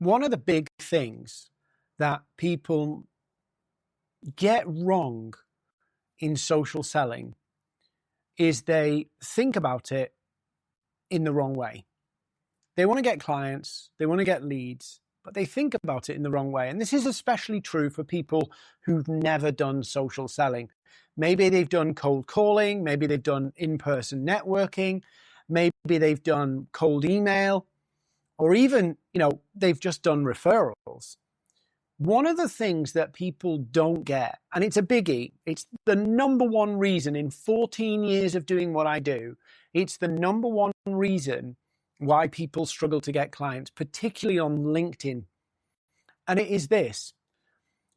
One of the big things that people get wrong in social selling is they think about it in the wrong way. They want to get clients, they want to get leads, but they think about it in the wrong way. And this is especially true for people who've never done social selling. Maybe they've done cold calling, maybe they've done in-person networking, maybe they've done cold email, or even, they've just done referrals. One of the things that people don't get, and it's a biggie, it's the number one reason in 14 years of doing what I do, it's the number one reason why people struggle to get clients, particularly on LinkedIn. And it is this.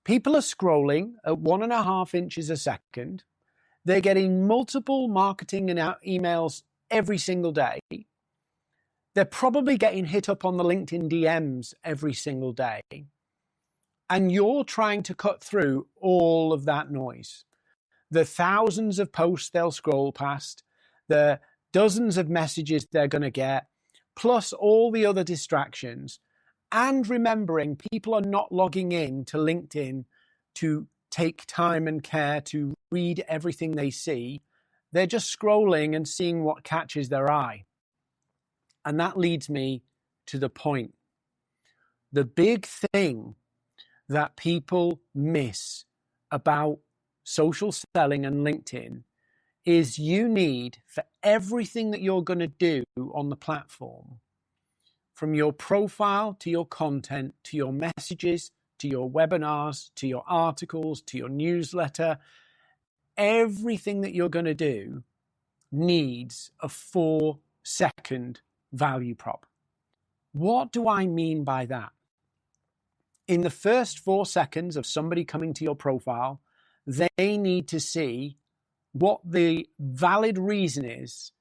People are scrolling at 1.5 inches a second. They're getting multiple marketing and emails every single day. They're probably getting hit up on the LinkedIn DMs every single day. And you're trying to cut through all of that noise. The thousands of posts they'll scroll past, the dozens of messages they're going to get, plus all the other distractions, and remembering people are not logging in to LinkedIn to take time and care to read everything they see. They're just scrolling and seeing what catches their eye. And that leads me to the point. The big thing that people miss about social selling and LinkedIn is you need, for everything that you're going to do on the platform, from your profile to your content, to your messages, to your webinars, to your articles, to your newsletter, everything that you're going to do needs a 4-second value prop. What do I mean by that? In the first 4 seconds of somebody coming to your profile, they need to see what the valid reason is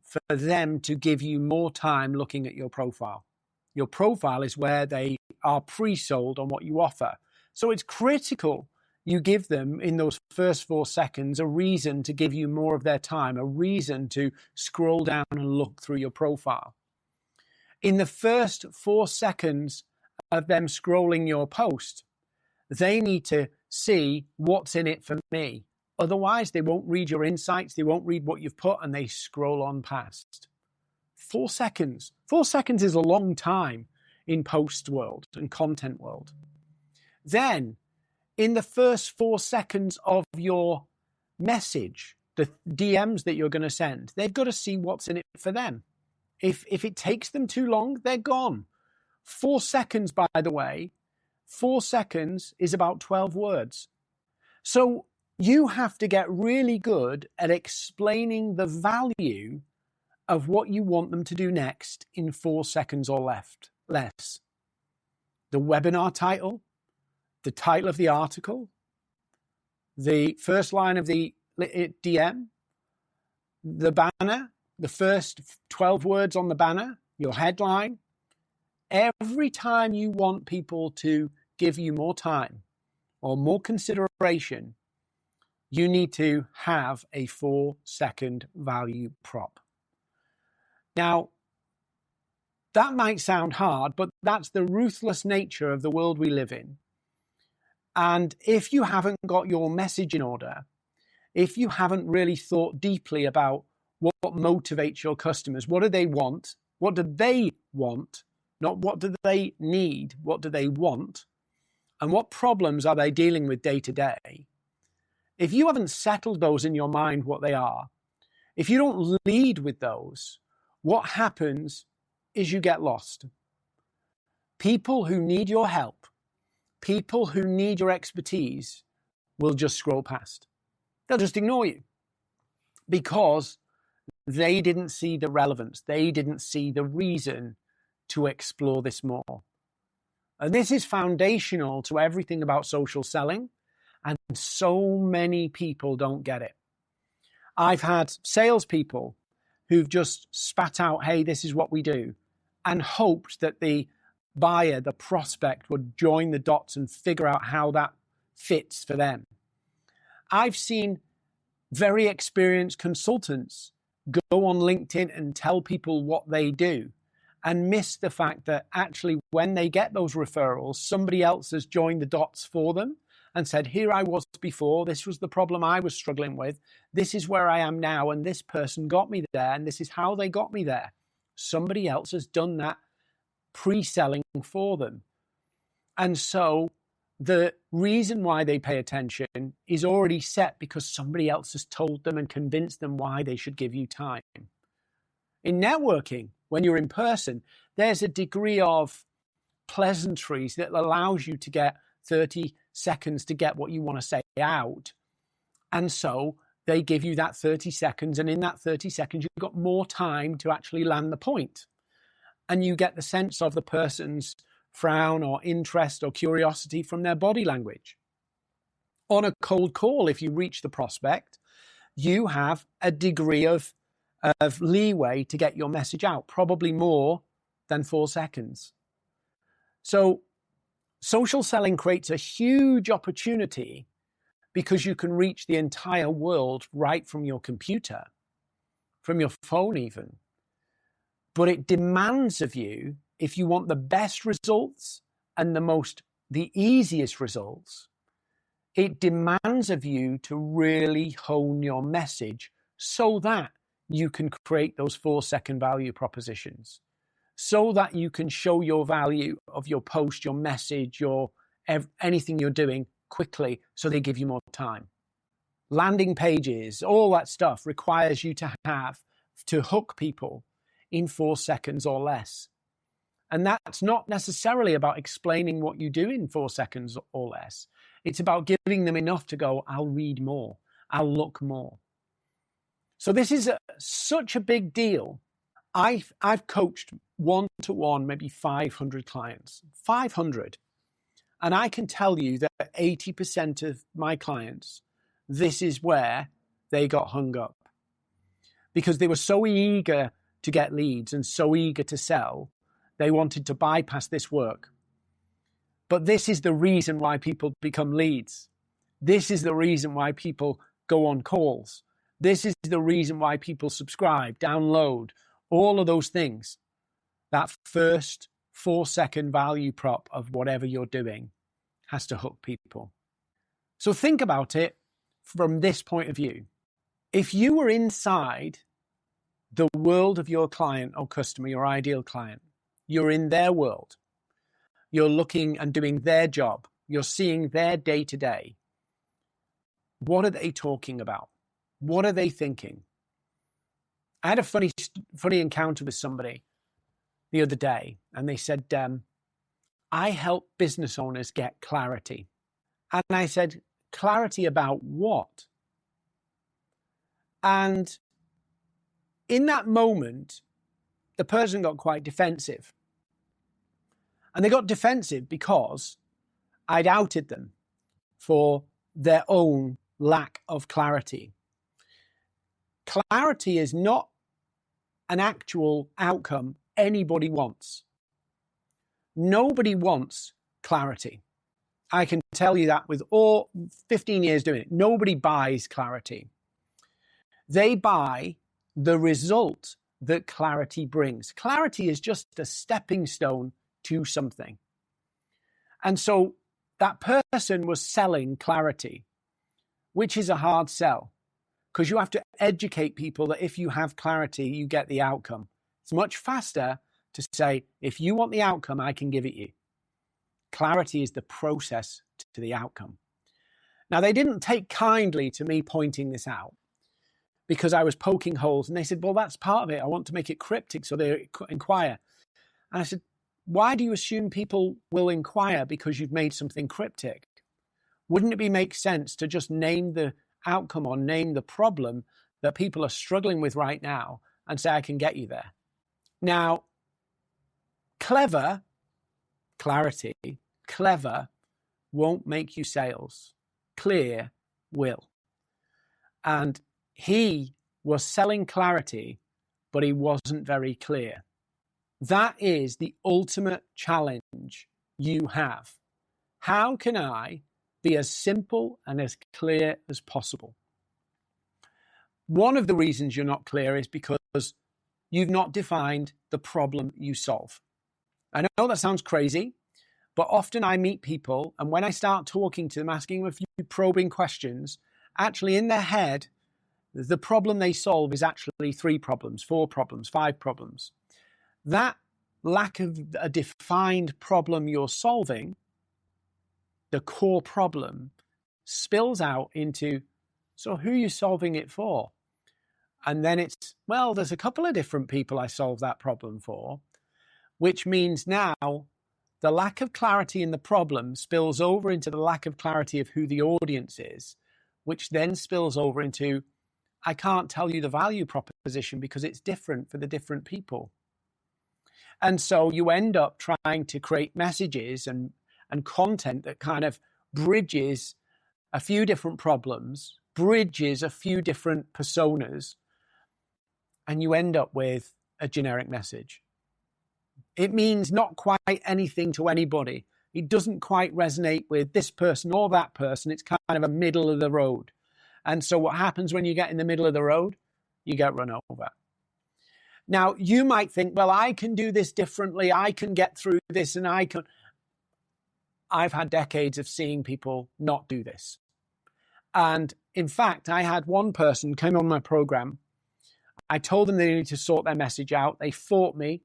for them to give you more time looking at your profile. Your profile is where they are pre-sold on what you offer. So it's critical you give them, in those first 4 seconds, a reason to give you more of their time, a reason to scroll down and look through your profile. In the first 4 seconds of them scrolling your post, they need to see what's in it for me. Otherwise, they won't read your insights, they won't read what you've put, and they scroll on past. 4 seconds. 4 seconds is a long time in post world and content world. Then, in the first 4 seconds of your message, the DMs that you're going to send, they've got to see what's in it for them. If it takes them too long, they're gone. 4 seconds, by the way, 4 seconds is about 12 words. So you have to get really good at explaining the value of what you want them to do next in 4 seconds or less. The webinar title, the title of the article, the first line of the DM, the banner, the first 12 words on the banner, your headline. Every time you want people to give you more time or more consideration, you need to have a 4-second value prop. Now, that might sound hard, but that's the ruthless nature of the world we live in. And if you haven't got your message in order, if you haven't really thought deeply about what motivates your customers, what do they want? What do they want? Not what do they need? What do they want? And what problems are they dealing with day to day? If you haven't settled those in your mind, what they are, if you don't lead with those, what happens is you get lost. People who need your help, people who need your expertise will just scroll past. They'll just ignore you because they didn't see the relevance. They didn't see the reason to explore this more. And this is foundational to everything about social selling. And so many people don't get it. I've had salespeople who've just spat out, hey, this is what we do, and hoped that the buyer, the prospect, would join the dots and figure out how that fits for them. I've seen very experienced consultants go on LinkedIn and tell people what they do. and miss the fact that actually when they get those referrals, somebody else has joined the dots for them and said, here I was before, this was the problem I was struggling with, this is where I am now, and this person got me there, and this is how they got me there. Somebody else has done that pre-selling for them. And so the reason why they pay attention is already set because somebody else has told them and convinced them why they should give you time. In networking, when you're in person, there's a degree of pleasantries that allows you to get 30 seconds to get what you want to say out. And so they give you that 30 seconds, and in that 30 seconds, you've got more time to actually land the point. And you get the sense of the person's frown or interest or curiosity from their body language. On a cold call, if you reach the prospect, you have a degree of leeway to get your message out, probably more than 4 seconds. So social selling creates a huge opportunity because you can reach the entire world right from your computer, from your phone even. But it demands of you, if you want the best results and the easiest results, it demands of you to really hone your message so that you can create those 4-second value propositions, so that you can show your value of your post, your message, anything you're doing quickly so they give you more time. Landing pages, all that stuff requires you to hook people in 4 seconds or less. And that's not necessarily about explaining what you do in 4 seconds or less. It's about giving them enough to go, I'll read more, I'll look more. So this is such a big deal. I've coached one-to-one, maybe 500 clients, 500. And I can tell you that 80% of my clients, this is where they got hung up. Because they were so eager to get leads and so eager to sell, they wanted to bypass this work. But this is the reason why people become leads. This is the reason why people go on calls. This is the reason why people subscribe, download, all of those things. That first 4-second value prop of whatever you're doing has to hook people. So think about it from this point of view. If you were inside the world of your client or customer, your ideal client, you're in their world, you're looking and doing their job, you're seeing their day-to-day, what are they talking about? What are they thinking? I had a funny encounter with somebody the other day, and they said, I help business owners get clarity. And I said, clarity about what? And in that moment, the person got quite defensive. And they got defensive because I'd outed them for their own lack of clarity. Clarity is not an actual outcome anybody wants. Nobody wants clarity. I can tell you that with all 15 years doing it. Nobody buys clarity. They buy the result that clarity brings. Clarity is just a stepping stone to something. And so that person was selling clarity, which is a hard sell. Because you have to educate people that if you have clarity, you get the outcome. It's much faster to say, if you want the outcome, I can give it you. Clarity is the process to the outcome. Now, they didn't take kindly to me pointing this out because I was poking holes. And they said, well, that's part of it. I want to make it cryptic so they inquire. And I said, why do you assume people will inquire because you've made something cryptic? Wouldn't it make sense to just name the outcome or name the problem that people are struggling with right now and say, I can get you there? Now, clarity won't make you sales. Clear will. And he was selling clarity, but he wasn't very clear. That is the ultimate challenge you have. How can I be as simple and as clear as possible? One of the reasons you're not clear is because you've not defined the problem you solve. I know that sounds crazy, but often I meet people, and when I start talking to them, asking them a few probing questions, actually in their head, the problem they solve is actually 3 problems, 4 problems, 5 problems. That lack of a defined problem you're solving, the core problem, spills out into, so who are you solving it for? And then it's, well, there's a couple of different people I solve that problem for, which means now the lack of clarity in the problem spills over into the lack of clarity of who the audience is, which then spills over into, I can't tell you the value proposition because it's different for the different people. And so you end up trying to create messages and content that kind of bridges a few different problems, bridges a few different personas, and you end up with a generic message. It means not quite anything to anybody. It doesn't quite resonate with this person or that person. It's kind of a middle of the road. And so what happens when you get in the middle of the road? You get run over. Now, you might think, well, I can do this differently. I can get through this and I can. I've had decades of seeing people not do this. And in fact, I had one person came on my program. I told them they needed to sort their message out. They fought me.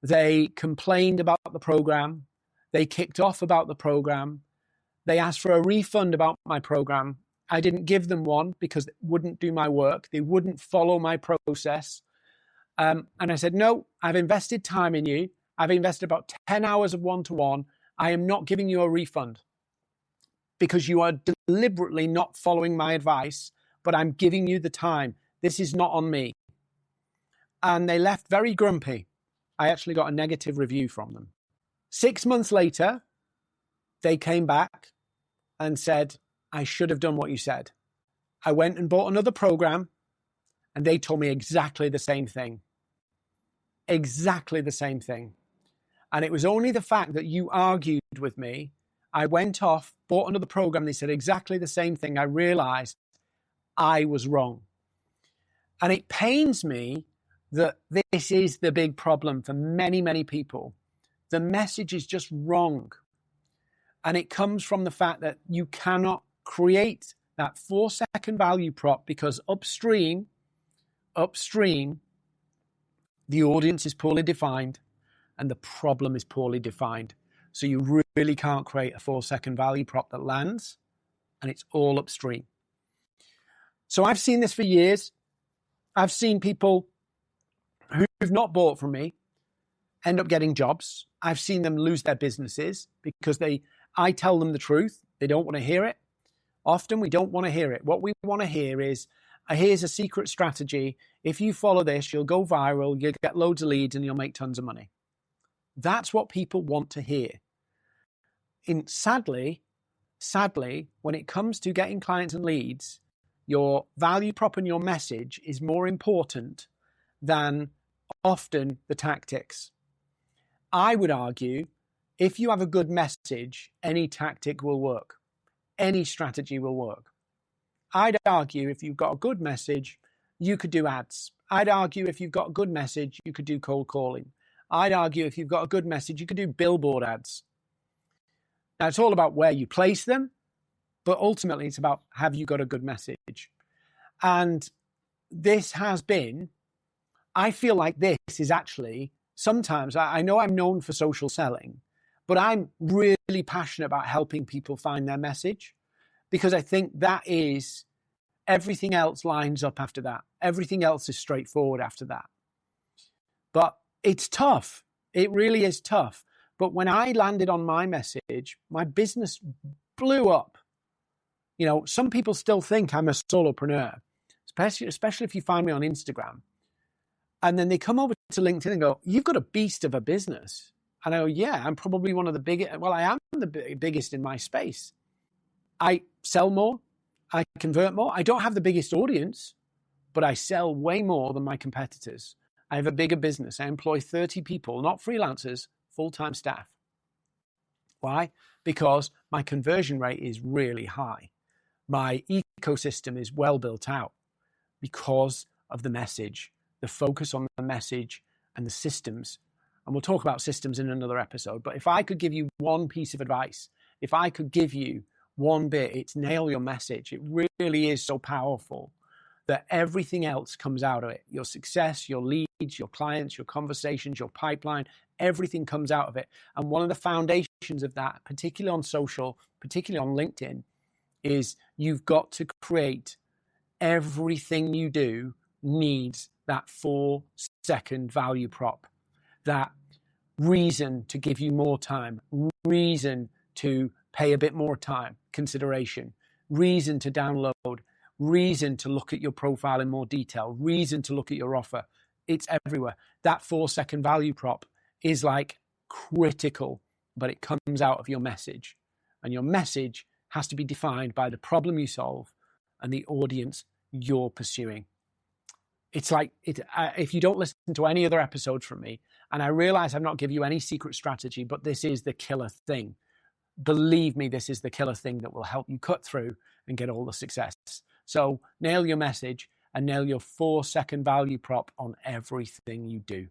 They complained about the program. They kicked off about the program. They asked for a refund about my program. I didn't give them one because it wouldn't do my work. They wouldn't follow my process. And I said, no, I've invested time in you. I've invested about 10 hours of one-to-one. I am not giving you a refund because you are deliberately not following my advice, but I'm giving you the time. This is not on me. And they left very grumpy. I actually got a negative review from them. 6 months later, they came back and said, I should have done what you said. I went and bought another program and they told me exactly the same thing. Exactly the same thing. And it was only the fact that you argued with me. I went off, bought another program. They said exactly the same thing. I realized I was wrong. And it pains me that this is the big problem for many, many people. The message is just wrong. And it comes from the fact that you cannot create that 4-second value prop because upstream, the audience is poorly defined and the problem is poorly defined. So you really can't create a 4-second value prop that lands, and it's all upstream. So I've seen this for years. I've seen people who've not bought from me end up getting jobs. I've seen them lose their businesses because I tell them the truth. They don't want to hear it. Often we don't want to hear it. What we want to hear is, here's a secret strategy. If you follow this, you'll go viral, you'll get loads of leads, and you'll make tons of money. That's what people want to hear. Sadly, when it comes to getting clients and leads, your value prop and your message is more important than often the tactics. I would argue, if you have a good message, any tactic will work. Any strategy will work. I'd argue if you've got a good message, you could do ads. I'd argue if you've got a good message, you could do cold calling. I'd argue if you've got a good message, you could do billboard ads. Now, it's all about where you place them, but ultimately it's about, have you got a good message? And this has been, I feel like this is actually, sometimes, I know I'm known for social selling, but I'm really passionate about helping people find their message because I think that is, everything else lines up after that. Everything else is straightforward after that. But it's tough. It really is tough. But when I landed on my message, my business blew up. You know, some people still think I'm a solopreneur, especially if you find me on Instagram. And then they come over to LinkedIn and go, you've got a beast of a business. And I go, yeah, I'm probably one of the biggest. Well, I am the biggest in my space. I sell more. I convert more. I don't have the biggest audience, but I sell way more than my competitors. I have a bigger business. I employ 30 people, not freelancers, full-time staff. Why? Because my conversion rate is really high. My ecosystem is well built out because of the message, the focus on the message and the systems. And we'll talk about systems in another episode. But if I could give you one piece of advice, if I could give you one bit, it's nail your message. It really is so powerful that everything else comes out of it. Your success, your leads, your clients, your conversations, your pipeline, everything comes out of it. And one of the foundations of that, particularly on social, particularly on LinkedIn, is you've got to create everything you do needs that 4-second value prop, that reason to give you more time, reason to pay a bit more time, consideration, reason to download, reason to look at your profile in more detail, reason to look at your offer. It's everywhere. That 4-second value prop is like critical, but it comes out of your message. And your message has to be defined by the problem you solve and the audience you're pursuing. It's like, if you don't listen to any other episodes from me, and I realize I've not given you any secret strategy, but this is the killer thing. Believe me, this is the killer thing that will help you cut through and get all the success. So nail your message and nail your 4-second value prop on everything you do.